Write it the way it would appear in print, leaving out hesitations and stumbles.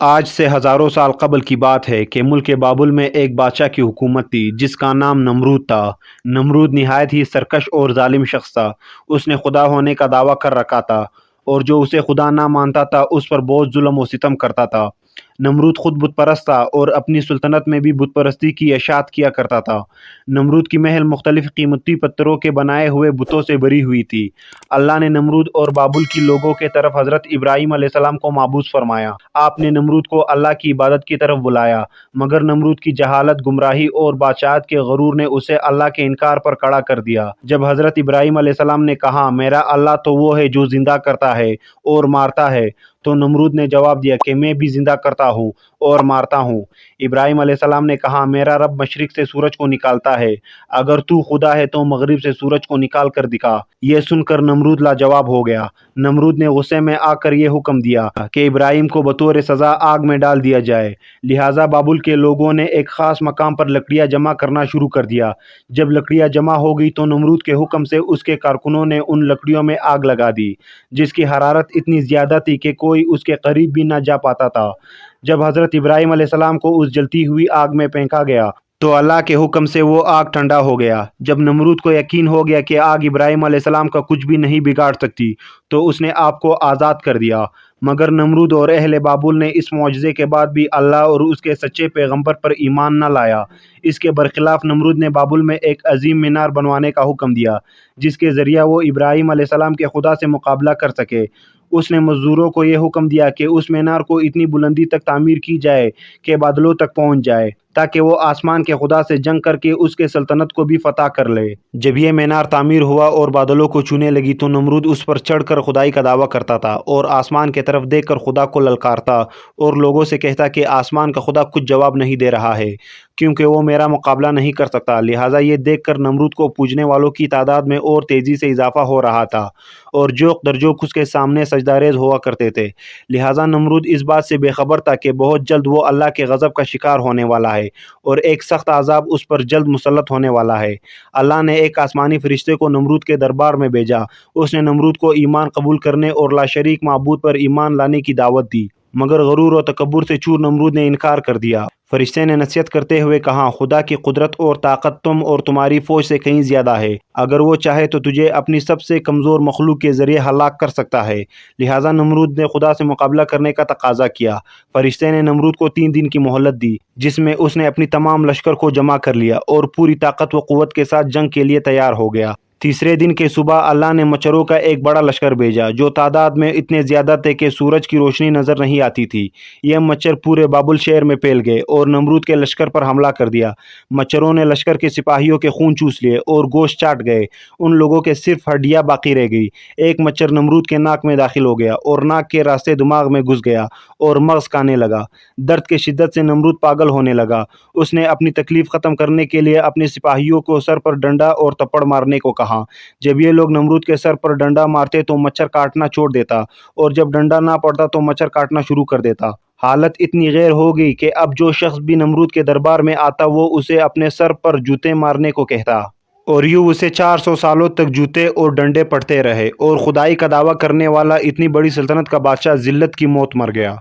آج سے ہزاروں سال قبل کی بات ہے کہ ملک بابل میں ایک بادشاہ کی حکومت تھی جس کا نام نمرود تھا۔ نمرود نہایت ہی سرکش اور ظالم شخص تھا۔ اس نے خدا ہونے کا دعویٰ کر رکھا تھا اور جو اسے خدا نہ مانتا تھا اس پر بہت ظلم و ستم کرتا تھا۔ نمرود خود بت پرست تھا اور اپنی سلطنت میں بھی بت پرستی کی اشاعت کیا کرتا تھا۔ نمرود کی محل مختلف قیمتی پتھروں کے بنائے ہوئے بتوں سے بھری ہوئی تھی۔ اللہ نے نمرود اور بابل کی لوگوں کے طرف حضرت ابراہیم علیہ السلام کو مابعوث فرمایا۔ آپ نے نمرود کو اللہ کی عبادت کی طرف بلایا، مگر نمرود کی جہالت، گمراہی اور بادشاہت کے غرور نے اسے اللہ کے انکار پر کھڑا کر دیا۔ جب حضرت ابراہیم علیہ السلام نے کہا میرا اللہ تو وہ ہے جو زندہ کرتا ہے اور مارتا ہے، تو نمرود نے جواب دیا کہ میں بھی زندہ کرتا ہوں اور مارتا ہوں۔ ابراہیم علیہ السلام نے کہا میرا رب مشرق سے سورج کو نکالتا ہے، اگر تو خدا ہے تو مغرب سے سورج کو نکال کر دکھا۔ یہ سن کر نمرود لاجواب ہو گیا۔ نمرود نے غصے میں آ کر یہ حکم دیا کہ ابراہیم کو بطور سزا آگ میں ڈال دیا جائے۔ لہٰذا بابل کے لوگوں نے ایک خاص مقام پر لکڑیاں جمع کرنا شروع کر دیا۔ جب لکڑیاں جمع ہو گئی تو نمرود کے حکم سے اس کے کارکنوں نے ان لکڑیوں میں آگ لگا دی، جس کی حرارت اتنی زیادہ تھی کہ کوئی اس کے قریب بھی نہ جا پاتا تھا۔ جب حضرت ابراہیم علیہ السلام کو اس جلتی ہوئی آگ میں پھینکا گیا تو اللہ کے حکم سے وہ آگ ٹھنڈا ہو گیا۔ جب نمرود کو یقین ہو گیا کہ آگ ابراہیم علیہ السلام کا کچھ بھی نہیں بگاڑ سکتی تو اس نے آپ کو آزاد کر دیا۔ مگر نمرود اور اہل بابل نے اس معجزے کے بعد بھی اللہ اور اس کے سچے پیغمبر پر ایمان نہ لایا۔ اس کے برخلاف نمرود نے بابل میں ایک عظیم مینار بنوانے کا حکم دیا جس کے ذریعہ وہ ابراہیم علیہ السلام کے خدا سے مقابلہ کر سکے۔ اس نے مزدوروں کو یہ حکم دیا کہ اس مینار کو اتنی بلندی تک تعمیر کی جائے کہ بادلوں تک پہنچ جائے، تاکہ وہ آسمان کے خدا سے جنگ کر کے اس کے سلطنت کو بھی فتح کر لے۔ جب یہ مینار تعمیر ہوا اور بادلوں کو چھونے لگی تو نمرود اس پر چڑھ کر خدائی کا دعویٰ کرتا تھا اور آسمان کی طرف دیکھ کر خدا کو للکارتا اور لوگوں سے کہتا کہ آسمان کا خدا کچھ جواب نہیں دے رہا ہے کیونکہ وہ میرا مقابلہ نہیں کر سکتا۔ لہٰذا یہ دیکھ کر نمرود کو پوجنے والوں کی تعداد میں اور تیزی سے اضافہ ہو رہا تھا اور جوق در جوق اس کے سامنے سجدہ ریز ہوا کرتے تھے۔ لہٰذا نمرود اس بات سے بے خبر تھا کہ بہت جلد وہ اللہ کے غضب کا شکار ہونے والا ہے اور ایک سخت عذاب اس پر جلد مسلط ہونے والا ہے۔ اللہ نے ایک آسمانی فرشتے کو نمرود کے دربار میں بھیجا۔ اس نے نمرود کو ایمان قبول کرنے اور لا شریک معبود پر ایمان لانے کی دعوت دی، مگر غرور و تکبر سے چور نمرود نے انکار کر دیا۔ فرشتے نے نصیحت کرتے ہوئے کہا خدا کی قدرت اور طاقت تم اور تمہاری فوج سے کہیں زیادہ ہے، اگر وہ چاہے تو تجھے اپنی سب سے کمزور مخلوق کے ذریعے ہلاک کر سکتا ہے۔ لہٰذا نمرود نے خدا سے مقابلہ کرنے کا تقاضا کیا۔ فرشتے نے نمرود کو 3 دن کی مہلت دی جس میں اس نے اپنی تمام لشکر کو جمع کر لیا اور پوری طاقت و قوت کے ساتھ جنگ کے لیے تیار ہو گیا۔ تیسرے دن کے صبح اللہ نے مچھروں کا ایک بڑا لشکر بھیجا جو تعداد میں اتنے زیادہ تھے کہ سورج کی روشنی نظر نہیں آتی تھی۔ یہ مچھر پورے بابل شہر میں پھیل گئے اور نمرود کے لشکر پر حملہ کر دیا۔ مچھروں نے لشکر کے سپاہیوں کے خون چوس لیے اور گوشت چاٹ گئے۔ ان لوگوں کے صرف ہڈیاں باقی رہ گئی۔ ایک مچھر نمرود کے ناک میں داخل ہو گیا اور ناک کے راستے دماغ میں گھس گیا اور مغز کھانے لگا۔ درد کی شدت سے نمرود پاگل ہونے لگا۔ اس نے اپنی تکلیف ختم کرنے کے لیے اپنے سپاہیوں کو سر پر ڈنڈا اور تپڑ مارنے کو کہا۔ جب یہ لوگ نمرود کے سر پر ڈنڈا مارتے تو مچھر کاٹنا چھوڑ دیتا اور جب ڈنڈا نہ پڑتا تو مچھر کاٹنا شروع کر دیتا۔ حالت اتنی غیر ہو گئی کہ اب جو شخص بھی نمرود کے دربار میں آتا وہ اسے اپنے سر پر جوتے مارنے کو کہتا، اور یوں اسے 400 سالوں تک جوتے اور ڈنڈے پڑتے رہے، اور خدائی کا دعویٰ کرنے والا اتنی بڑی سلطنت کا بادشاہ ذلت کی موت مر گیا۔